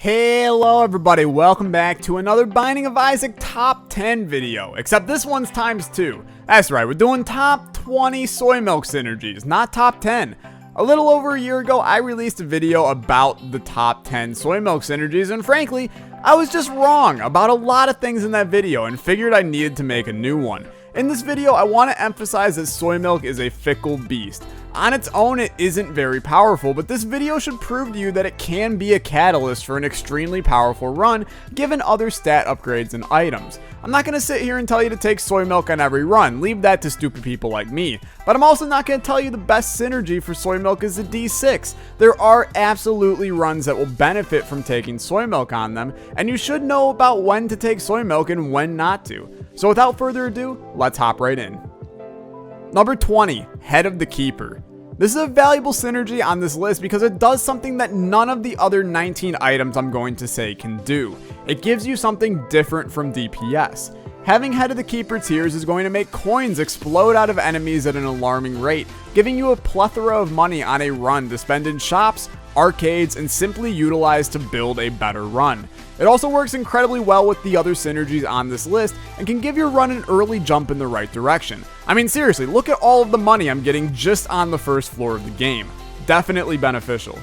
Hello everybody, welcome back to another Binding of Isaac top 10 video, except this one's times 2. That's right, we're doing top 20 soy milk synergies, not top 10. A little over a year ago, I released a video about the top 10 soy milk synergies, and frankly, I was just wrong about a lot of things in that video and figured I needed to make a new one. In this video, I want to emphasize that soy milk is a fickle beast. On its own, it isn't very powerful, but this video should prove to you that it can be a catalyst for an extremely powerful run, given other stat upgrades and items. I'm not going to sit here and tell you to take soy milk on every run, leave that to stupid people like me, but I'm also not going to tell you the best synergy for soy milk is the D6. There are absolutely runs that will benefit from taking soy milk on them, and you should know about when to take soy milk and when not to. So without further ado, let's hop right in. Number 20, Head of the Keeper. This is a valuable synergy on this list because it does something that none of the other 19 items I'm going to say can do. It gives you something different from DPS. Having Head of the Keeper tiers is going to make coins explode out of enemies at an alarming rate, giving you a plethora of money on a run to spend in shops, arcades, and simply utilize to build a better run. It also works incredibly well with the other synergies on this list and can give your run an early jump in the right direction. I mean, seriously, look at all of the money I'm getting just on the first floor of the game. Definitely beneficial.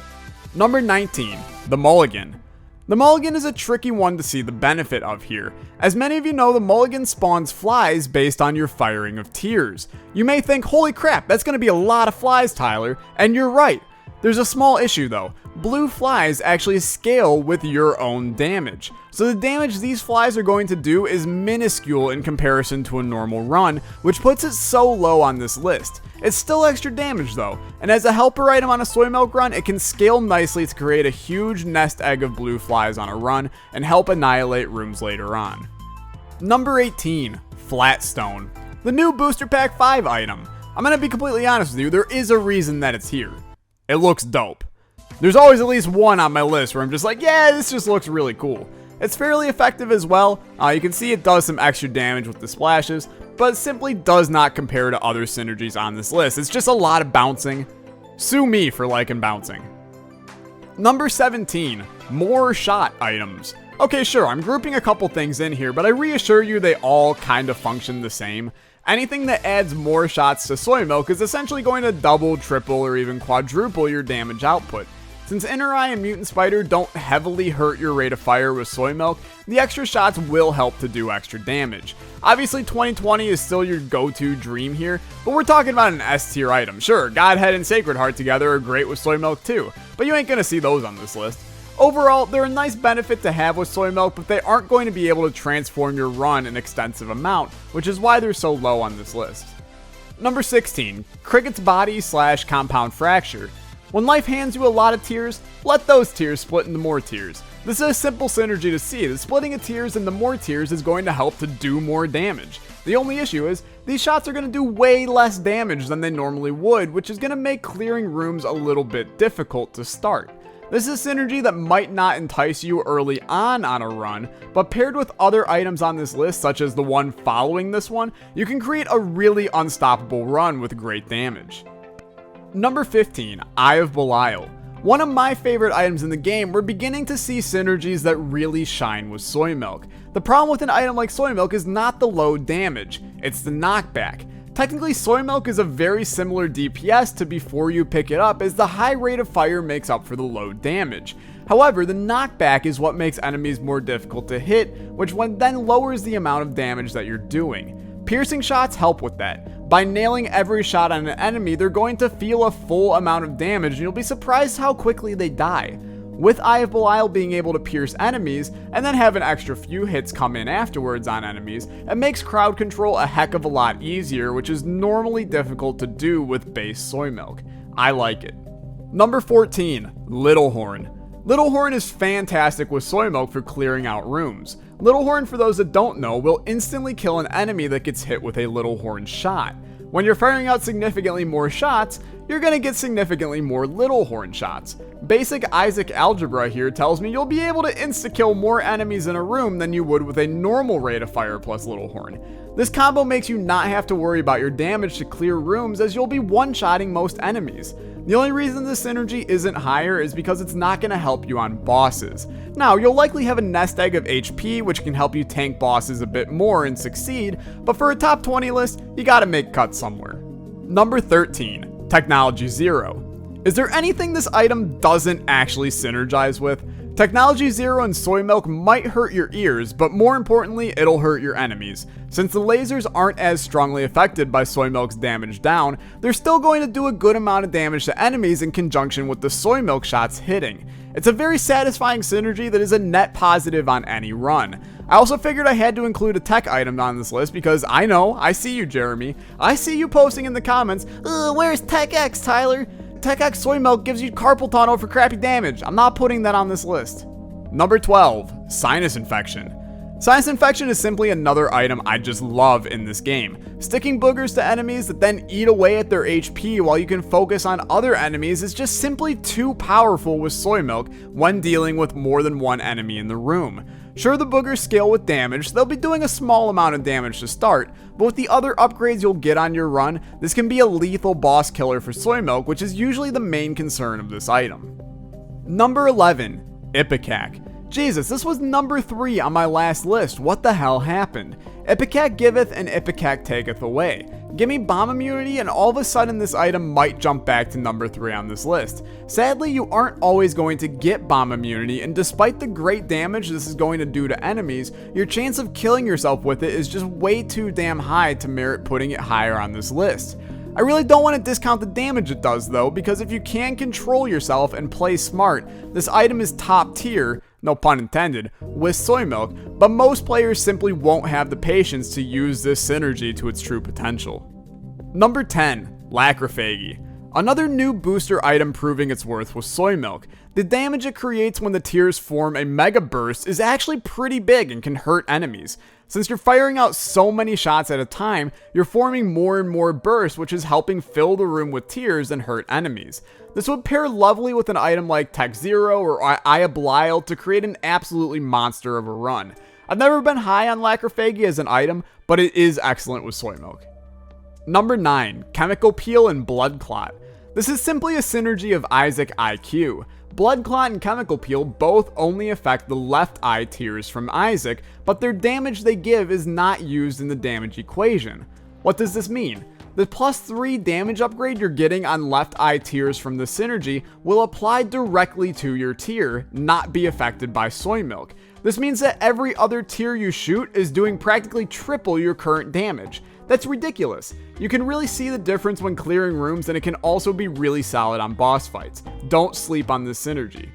Number 19, the Mulligan. The Mulligan is a tricky one to see the benefit of here. As many of you know, the Mulligan spawns flies based on your firing of tiers. You may think, holy crap, that's going to be a lot of flies, Tyler, and you're right. There's a small issue though. Blue flies actually scale with your own damage. So the damage these flies are going to do is minuscule in comparison to a normal run, which puts it so low on this list. It's still extra damage though, and as a helper item on a soy milk run, it can scale nicely to create a huge nest egg of blue flies on a run and help annihilate rooms later on. Number 18, Flatstone. The new Booster Pack 5 item. I'm gonna be completely honest with you, there is a reason that it's here. It looks dope. There's always at least one on my list where I'm just like, yeah, this just looks really cool. It's fairly effective as well. You can see it does some extra damage with the splashes, but simply does not compare to other synergies on this list. It's just a lot of bouncing. Sue me for liking bouncing. Number 17, more shot items. Okay, sure, I'm grouping a couple things in here, but I reassure you they all kind of function the same. Anything that adds more shots to soy milk is essentially going to double, triple, or even quadruple your damage output. Since Inner Eye and Mutant Spider don't heavily hurt your rate of fire with soy milk, the extra shots will help to do extra damage. Obviously 2020 is still your go-to dream here, but we're talking about an S tier item. Sure, Godhead and Sacred Heart together are great with soy milk too, but you ain't gonna see those on this list. Overall, they're a nice benefit to have with soy milk, but they aren't going to be able to transform your run an extensive amount, which is why they're so low on this list. Number 16, Cricket's Body / Compound Fracture. When life hands you a lot of tiers, let those tiers split into more tiers. This is a simple synergy to see, that splitting a tiers into more tiers is going to help to do more damage. The only issue is, these shots are going to do way less damage than they normally would, which is going to make clearing rooms a little bit difficult to start. This is a synergy that might not entice you early on a run, but paired with other items on this list, such as the one following this one, you can create a really unstoppable run with great damage. Number 15, Eye of Belial. One of my favorite items in the game, we're beginning to see synergies that really shine with soy milk. The problem with an item like soy milk is not the low damage, it's the knockback. Technically, soy milk is a very similar DPS to before you pick it up, as the high rate of fire makes up for the low damage. However, the knockback is what makes enemies more difficult to hit, which then lowers the amount of damage that you're doing. Piercing shots help with that. By nailing every shot on an enemy, they're going to feel a full amount of damage, and you'll be surprised how quickly they die. With Eye of Belial being able to pierce enemies, and then have an extra few hits come in afterwards on enemies, it makes crowd control a heck of a lot easier, which is normally difficult to do with base soy milk. I like it. Number 14, Little Horn. Little Horn is fantastic with soy milk for clearing out rooms. Little Horn, for those that don't know, will instantly kill an enemy that gets hit with a Little Horn shot. When you're firing out significantly more shots, you're going to get significantly more Little Horn shots. Basic Isaac algebra here tells me you'll be able to insta-kill more enemies in a room than you would with a normal rate of fire plus Little Horn. This combo makes you not have to worry about your damage to clear rooms, as you'll be one-shotting most enemies. The only reason this synergy isn't higher is because it's not going to help you on bosses. Now, you'll likely have a nest egg of HP, which can help you tank bosses a bit more and succeed, but for a top 20 list, you gotta make cuts somewhere. Number 13, Technology 0. Is there anything this item doesn't actually synergize with? Technology 0 and soy milk might hurt your ears, but more importantly, it'll hurt your enemies. Since the lasers aren't as strongly affected by soy milk's damage down, they're still going to do a good amount of damage to enemies in conjunction with the soy milk shots hitting. It's a very satisfying synergy that is a net positive on any run. I also figured I had to include a tech item on this list because I see you, Jeremy. I see you posting in the comments, where's Tech X, Tyler? Tech X soy milk gives you carpal tunnel for crappy damage. I'm not putting that on this list. Number 12, Sinus Infection. Sinus Infection is simply another item I just love in this game. Sticking boogers to enemies that then eat away at their HP while you can focus on other enemies is just simply too powerful with soy milk when dealing with more than one enemy in the room. Sure, the boogers scale with damage, so they'll be doing a small amount of damage to start, but with the other upgrades you'll get on your run, this can be a lethal boss killer for soy milk, which is usually the main concern of this item. Number 11, IPECAC. Jesus, this was number 3 on my last list. What the hell happened? IPECAC giveth and IPECAC taketh away. Give me bomb immunity and all of a sudden this item might jump back to number 3 on this list. Sadly, you aren't always going to get bomb immunity, and despite the great damage this is going to do to enemies, your chance of killing yourself with it is just way too damn high to merit putting it higher on this list. I really don't want to discount the damage it does though, because if you can control yourself and play smart, this item is top tier, no pun intended, with soy milk, but most players simply won't have the patience to use this synergy to its true potential. Number 10, Lacrophagy. Another new booster item proving its worth with soy milk. The damage it creates when the tears form a mega burst is actually pretty big and can hurt enemies. Since you're firing out so many shots at a time, you're forming more and more bursts, which is helping fill the room with tears and hurt enemies. This would pair lovely with an item like Tech Zero or BELIAL to create an absolutely monster of a run. I've never been high on Lacrophagy as an item, but it is excellent with soy milk. Number 9, Chemical Peel and Blood Clot. This is simply a synergy of Isaac IQ. Blood Clot and Chemical Peel both only affect the left eye tears from Isaac, but their damage they give is not used in the damage equation. What does this mean? The +3 damage upgrade you're getting on left eye tears from the synergy will apply directly to your tear, not be affected by soy milk. This means that every other tear you shoot is doing practically triple your current damage. That's ridiculous. You can really see the difference when clearing rooms, and it can also be really solid on boss fights. Don't sleep on this synergy.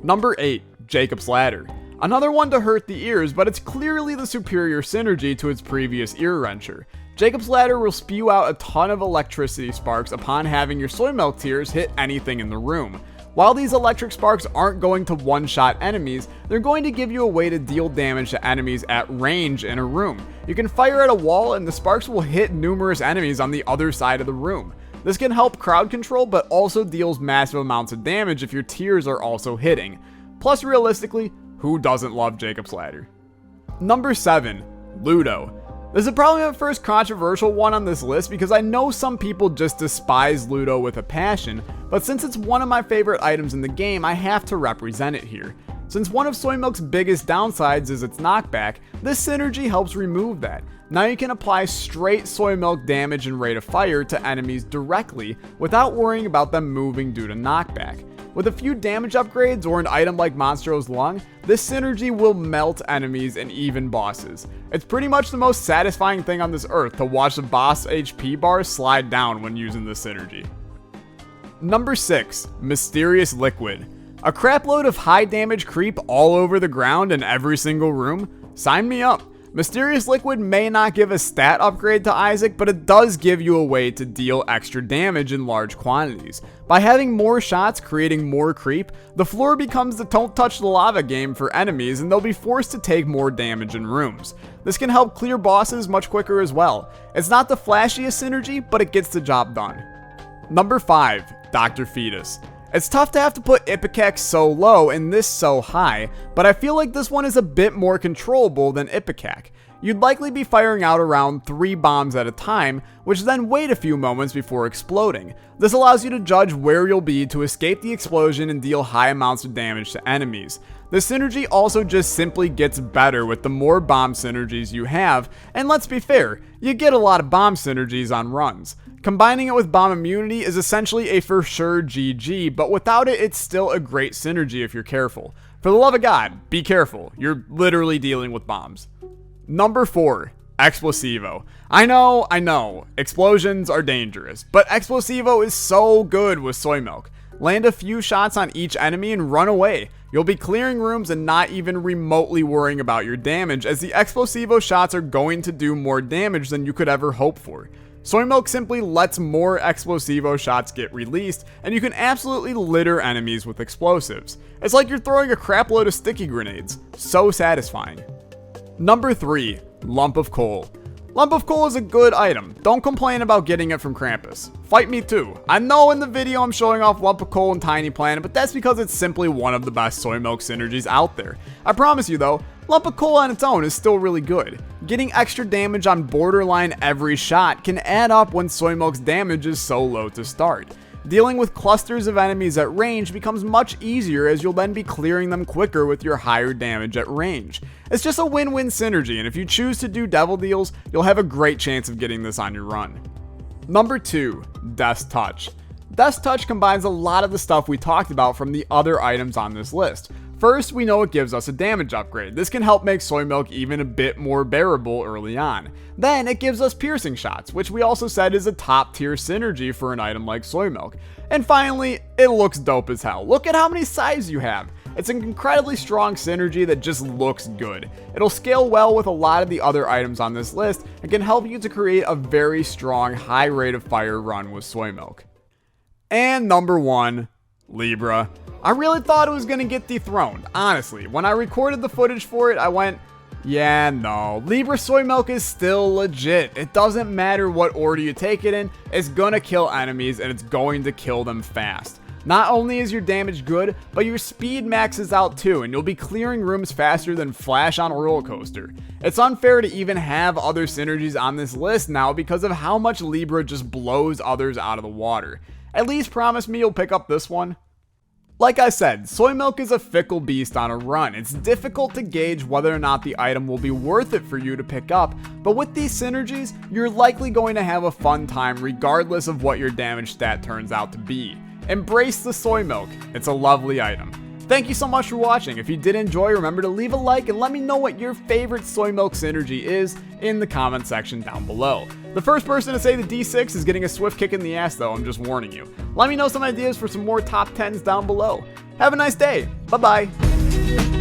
Number 8, Jacob's Ladder. Another one to hurt the ears, but it's clearly the superior synergy to its previous ear wrencher. Jacob's Ladder will spew out a ton of electricity sparks upon having your soy milk tears hit anything in the room. While these electric sparks aren't going to one-shot enemies, they're going to give you a way to deal damage to enemies at range in a room. You can fire at a wall and the sparks will hit numerous enemies on the other side of the room. This can help crowd control, but also deals massive amounts of damage if your tears are also hitting. Plus, realistically, who doesn't love Jacob's Ladder? Number 7, Ludo. This is probably my first controversial one on this list because I know some people just despise Ludo with a passion, but since it's one of my favorite items in the game, I have to represent it here. Since one of soy milk's biggest downsides is its knockback, this synergy helps remove that. Now you can apply straight soy milk damage and rate of fire to enemies directly without worrying about them moving due to knockback. With a few damage upgrades or an item like Monstro's Lung, this synergy will melt enemies and even bosses. It's pretty much the most satisfying thing on this earth to watch the boss HP bar slide down when using this synergy. Number 6, Mysterious Liquid. A crapload of high damage creep all over the ground in every single room? Sign me up. Mysterious Liquid may not give a stat upgrade to Isaac, but it does give you a way to deal extra damage in large quantities. By having more shots creating more creep, the floor becomes the don't touch the lava game for enemies and they'll be forced to take more damage in rooms. This can help clear bosses much quicker as well. It's not the flashiest synergy, but it gets the job done. Number 5, Dr. FETUS. It's tough to have to put IPECAC so low and this so high, but I feel like this one is a bit more controllable than IPECAC. You'd likely be firing out around 3 bombs at a time, which then wait a few moments before exploding. This allows you to judge where you'll be to escape the explosion and deal high amounts of damage to enemies. The synergy also just simply gets better with the more bomb synergies you have, and let's be fair, you get a lot of bomb synergies on runs. Combining it with bomb immunity is essentially a for sure GG, but without it, it's still a great synergy if you're careful. For the love of God, be careful. You're literally dealing with bombs. Number 4, EXPLOSIVO. I know, explosions are dangerous, but EXPLOSIVO is so good with soy milk. Land a few shots on each enemy and run away. You'll be clearing rooms and not even remotely worrying about your damage, as the EXPLOSIVO shots are going to do more damage than you could ever hope for. Soy milk simply lets more EXPLOSIVO shots get released, and you can absolutely litter enemies with explosives. It's like you're throwing a crap load of sticky grenades. So satisfying. Number 3, Lump of Coal. Lump of Coal is a good item. Don't complain about getting it from Krampus. Fight me too. I know in the video I'm showing off Lump of Coal and Tiny Planet, but that's because it's simply one of the best soy milk synergies out there. I promise you though, Lump of Coal on its own is still really good. Getting extra damage on borderline every shot can add up when soy milk's damage is so low to start. Dealing with clusters of enemies at range becomes much easier, as you'll then be clearing them quicker with your higher damage at range. It's just a win-win synergy, and if you choose to do devil deals, you'll have a great chance of getting this on your run. Number 2, Death's Touch. Death's Touch combines a lot of the stuff we talked about from the other items on this list. First, we know it gives us a damage upgrade. This can help make soy milk even a bit more bearable early on. Then, it gives us piercing shots, which we also said is a top tier synergy for an item like soy milk. And finally, it looks dope as hell. Look at how many sides you have. It's an incredibly strong synergy that just looks good. It'll scale well with a lot of the other items on this list and can help you to create a very strong high rate of fire run with soy milk. And number 1, Libra. I really thought it was going to get dethroned, honestly. When I recorded the footage for it, I went, yeah, no, Libra soy milk is still legit. It doesn't matter what order you take it in, it's going to kill enemies and it's going to kill them fast. Not only is your damage good, but your speed maxes out too, and you'll be clearing rooms faster than Flash on a roller coaster. It's unfair to even have other synergies on this list now because of how much Libra just blows others out of the water. At least promise me you'll pick up this one. Like I said, soy milk is a fickle beast on a run. It's difficult to gauge whether or not the item will be worth it for you to pick up, but with these synergies, you're likely going to have a fun time regardless of what your damage stat turns out to be. Embrace the soy milk. It's a lovely item. Thank you so much for watching. If you did enjoy, remember to leave a like and let me know what your favorite soy milk synergy is in the comment section down below. The first person to say the D6 is getting a swift kick in the ass though, I'm just warning you. Let me know some ideas for some more top 10s down below. Have a nice day. Bye bye.